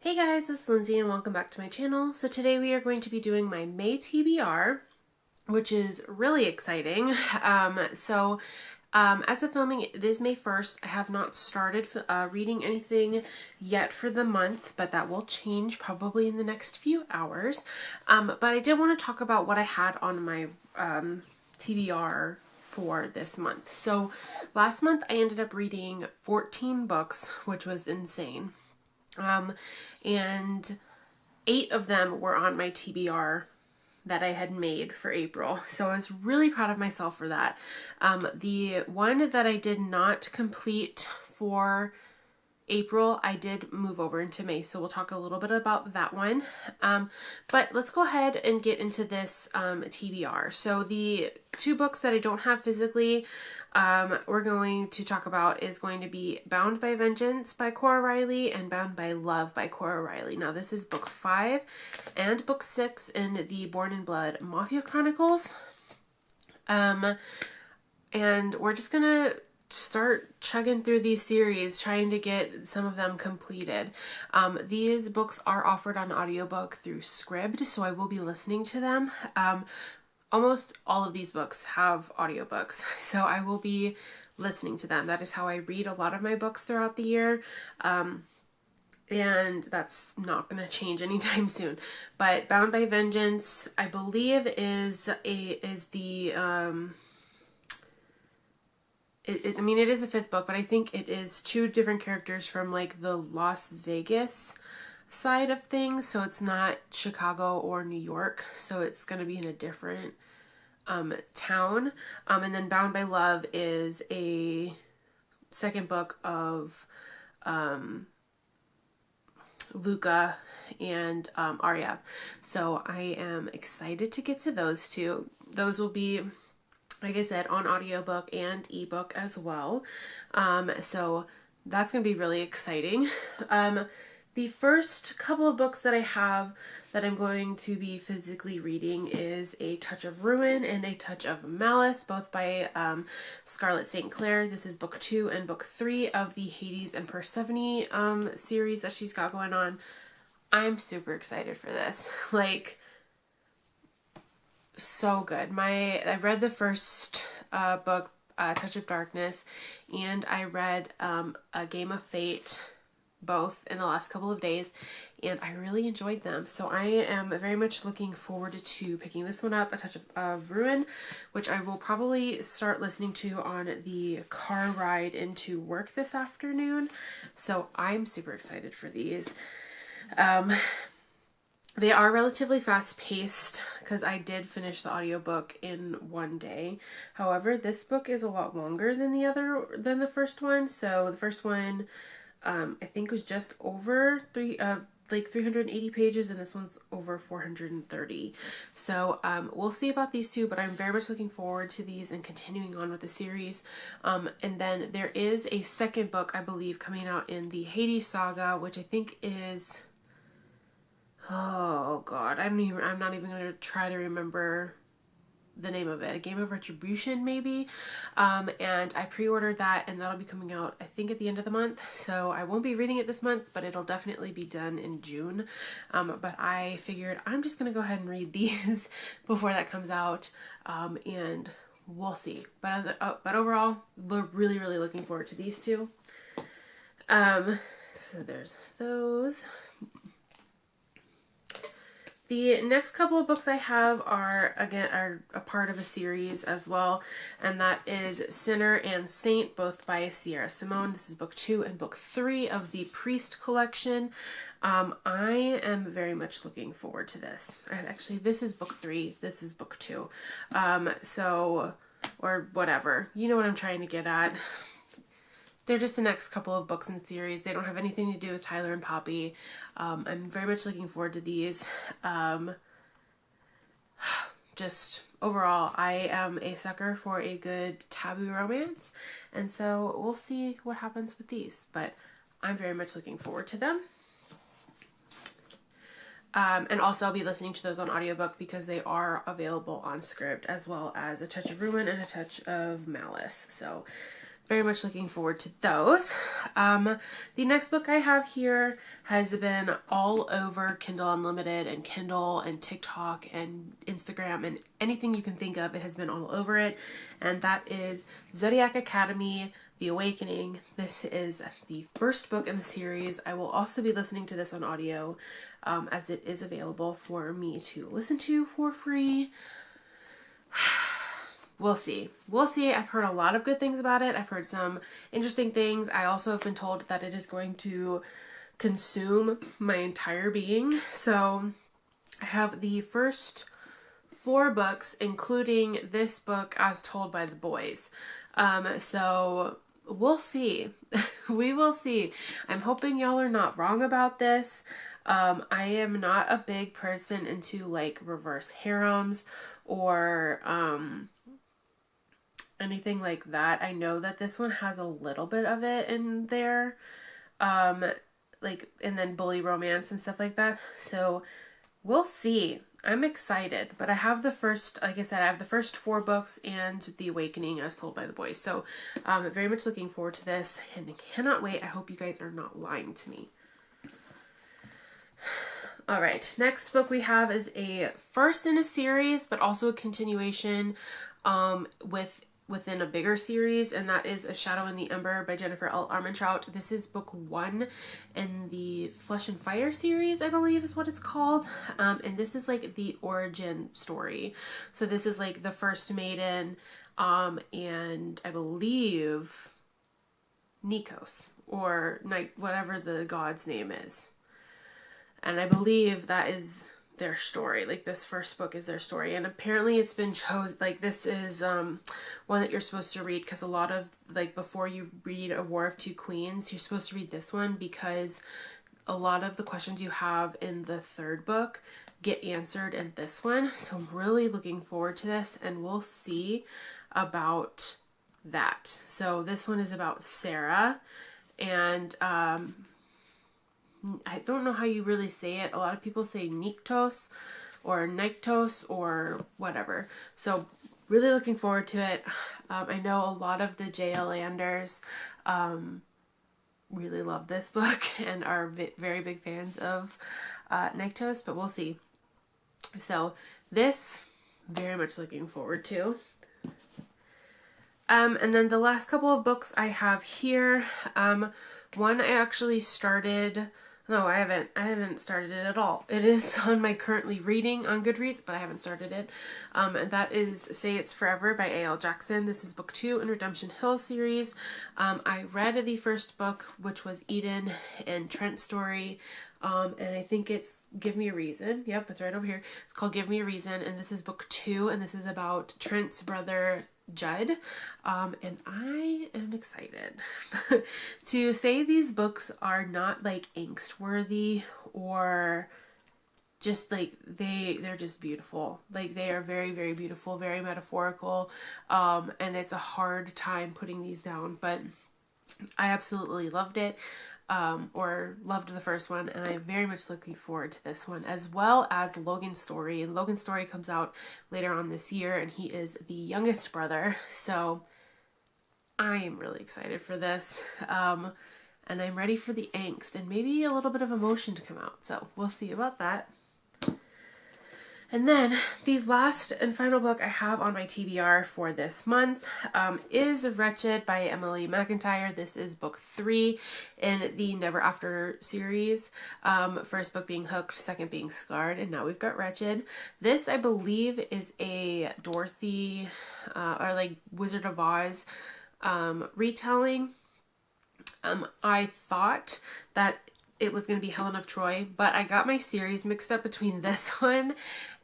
Hey guys, it's Lindsay and welcome back to my channel. So today we are going to be doing my May TBR, which is really exciting. As of filming, it is May 1st. I have not started reading anything yet for the month, but that will change probably in the next few hours. But I did want to talk about what I had on my TBR for this month. So last month I ended up reading 14 books, which was insane. And 8 of them were on my TBR that I had made for April. So I was really proud of myself for that. The one that I did not complete for April, I did move over into May. So we'll talk a little bit about that one. But let's go ahead and get into this TBR. So the 2 books that I don't have physically we're going to talk about is going to be Bound by Vengeance by Cora Riley and Bound by Love by Cora Riley. Now this is book 5 and book 6 in the Born in Blood Mafia Chronicles. And we're just gonna start chugging through these series, trying to get some of them completed. These books are offered on audiobook through Scribd, so I will be listening to them. Almost all of these books have audiobooks, so I will be listening to them. That is how I read a lot of my books throughout the year. And that's not going to change anytime soon. But Bound by Vengeance, I believe, is the it is the 5th book, but I think it is 2 different characters from like the Las Vegas side of things. So it's not Chicago or New York. So it's going to be in a different town. And then Bound by Love is a 2nd book of Luca and Arya. So I am excited to get to those 2. Those will be, like I said, on audiobook and ebook as well. So that's going to be really exciting. The first couple of books that I have that I'm going to be physically reading is A Touch of Ruin and A Touch of Malice, both by Scarlett St. Clair. This is book 2 and book 3 of the Hades and Persephone series that she's got going on. I'm super excited for this. Like, so good. I read the first book, Touch of Darkness, and I read A Game of Fate, both in the last couple of days, and I really enjoyed them. So I am very much looking forward to picking this one up, A Touch of Ruin, which I will probably start listening to on the car ride into work this afternoon. So I'm super excited for these. They are relatively fast-paced because I did finish the audiobook in one day. However, this book is a lot longer than the first one. So the first one I think was just over 380 pages, and this one's over 430. So we'll see about these 2, but I'm very much looking forward to these and continuing on with the series. And then there is a 2nd book, I believe, coming out in the Hades saga, which I think is, oh god, I'm not even going to try to remember the name of it. A Game of Retribution, maybe. And I pre-ordered that, and that'll be coming out, I think, at the end of the month. So I won't be reading it this month, but it'll definitely be done in June. But I figured I'm just going to go ahead and read these before that comes out, and we'll see. But overall, we're really, really looking forward to these 2. So there's those. The next couple of books I have are a part of a series as well, and that is Sinner and Saint, both by Sierra Simone. This is book 2 and book 3 of the Priest collection. I am very much looking forward to this. Actually, this is book 3. This is book 2. Or whatever. You know what I'm trying to get at. They're just the next couple of books in the series. They don't have anything to do with Tyler and Poppy. I'm very much looking forward to these. Just overall, I am a sucker for a good taboo romance. And so we'll see what happens with these. But I'm very much looking forward to them. And also I'll be listening to those on audiobook because they are available on Scribd, as well as A Touch of Ruin and A Touch of Malice. So very much looking forward to those. The next book I have here has been all over Kindle Unlimited and Kindle and TikTok and Instagram and anything you can think of. It has been all over it. And that is Zodiac Academy, The Awakening. This is the first book in the series. I will also be listening to this on audio as it is available for me to listen to for free. We'll see. We'll see. I've heard a lot of good things about it. I've heard some interesting things. I also have been told that it is going to consume my entire being. So I have the first 4 books, including this book, As Told by the Boys. So we'll see. We will see. I'm hoping y'all are not wrong about this. I am not a big person into like reverse harems or anything like that. I know that this one has a little bit of it in there, like, and then bully romance and stuff like that. So we'll see. I'm excited, but I have the first, like I said, I have the first 4 books and The Awakening As Told by the Boys. So very much looking forward to this and I cannot wait. I hope you guys are not lying to me. All right, next book we have is a first in a series, but also a continuation within a bigger series, and that is A Shadow in the Ember by Jennifer L. Armentrout. This is book 1 in the Flesh and Fire series, I believe is what it's called. And this is like the origin story. So this is like the first maiden, and I believe Nikos or Night, whatever the god's name is. And I believe that is their story. Like this first book is their story, and apparently it's been chosen, like this is one that you're supposed to read, because a lot of, like, before you read A War of Two Queens, you're supposed to read this one because a lot of the questions you have in the 3rd book get answered in this one. So I'm really looking forward to this, and we'll see about that. So this one is about Sarah, and I don't know how you really say it. A lot of people say Niktos or Niktos or whatever. So really looking forward to it. I know a lot of the JLanders really love this book and are very big fans of Niktos, but we'll see. So this, very much looking forward to. And then the last couple of books I have here, one I actually started. No, I haven't started it at all. It is on my currently reading on Goodreads, but I haven't started it. And that is Say It's Forever by A.L. Jackson. This is book 2 in Redemption Hill series. I read the first book, which was Eden and Trent's story. And I think it's Give Me a Reason. Yep, it's right over here. It's called Give Me a Reason. And this is book 2. And this is about Trent's brother, Judd, and I am excited to say these books are not like angst worthy or just like they're just beautiful. Like they are very, very beautiful, very metaphorical, and it's a hard time putting these down, but I absolutely loved it. Or loved the first one, and I'm very much looking forward to this one, as well as Logan's Story. And Logan's Story comes out later on this year, and he is the youngest brother, so I am really excited for this. And I'm ready for the angst and maybe a little bit of emotion to come out, so we'll see about that. And then the last and final book I have on my TBR for this month is Wretched by Emily Mcintyre. This is book 3 in the Never After series. First book being Hooked, second being Scarred, and now we've got Wretched. This, I believe, is a Dorothy or like Wizard of Oz retelling. I thought that it was going to be Helen of Troy, but I got my series mixed up between this one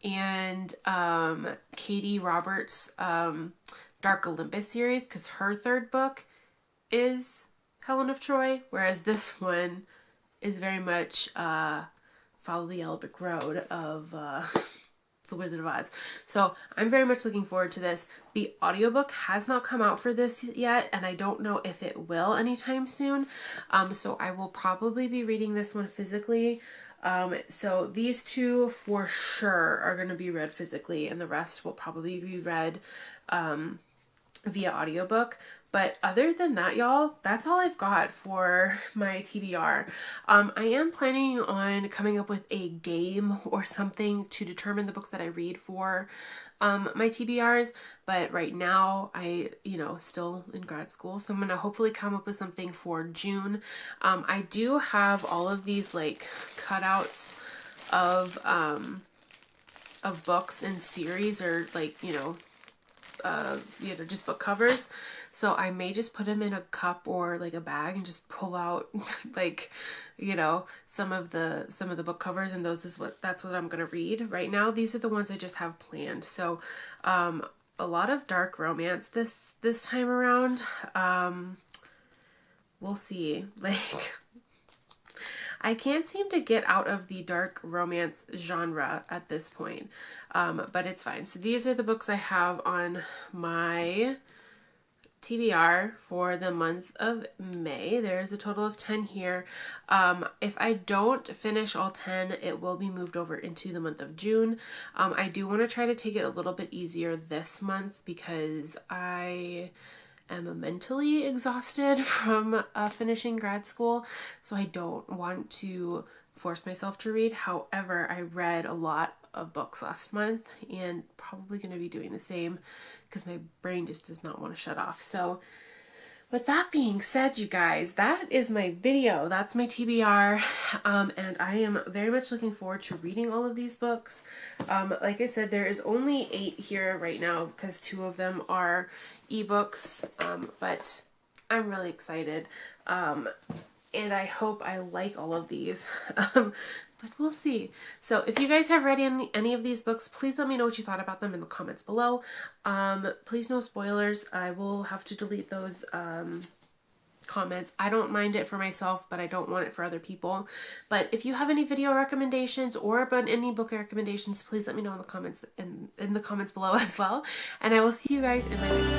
and Katie Roberts' Dark Olympus series, because her 3rd book is Helen of Troy, whereas this one is very much Follow the Yellow Brick Road of The Wizard of Oz. So I'm very much looking forward to this. The audiobook has not come out for this yet, and I don't know if it will anytime soon. So I will probably be reading this one physically. So these 2 for sure are going to be read physically, and the rest will probably be read via audiobook. But other than that, y'all, that's all I've got for my TBR. I am planning on coming up with a game or something to determine the books that I read for my TBRs, but right now still in grad school, so I'm gonna hopefully come up with something for June. I do have all of these like cutouts of books in series, or like just book covers. So I may just put them in a cup or like a bag and just pull out like, some of the book covers, and that's what I'm going to read right now. These are the ones I just have planned. So, a lot of dark romance this time around. We'll see. Like, I can't seem to get out of the dark romance genre at this point. But it's fine. So these are the books I have on my TBR for the month of May. There's a total of 10 here. If I don't finish all 10, it will be moved over into the month of June. I do want to try to take it a little bit easier this month because I am mentally exhausted from finishing grad school, so I don't want to force myself to read. However, I read a lot of books last month and probably going to be doing the same because my brain just does not want to shut off. So with that being said, you guys, that is my video. That's my TBR. And I am very much looking forward to reading all of these books. Like I said, there is only 8 here right now because 2 of them are ebooks. But I'm really excited. And I hope I like all of these. But we'll see. So if you guys have read any of these books, please let me know what you thought about them in the comments below. Please no spoilers. I will have to delete those comments. I don't mind it for myself, but I don't want it for other people. But if you have any video recommendations or any book recommendations, please let me know in the comments below as well. And I will see you guys in my next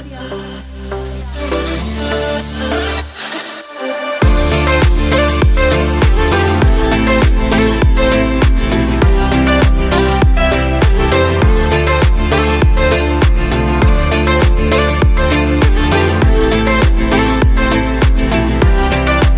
video.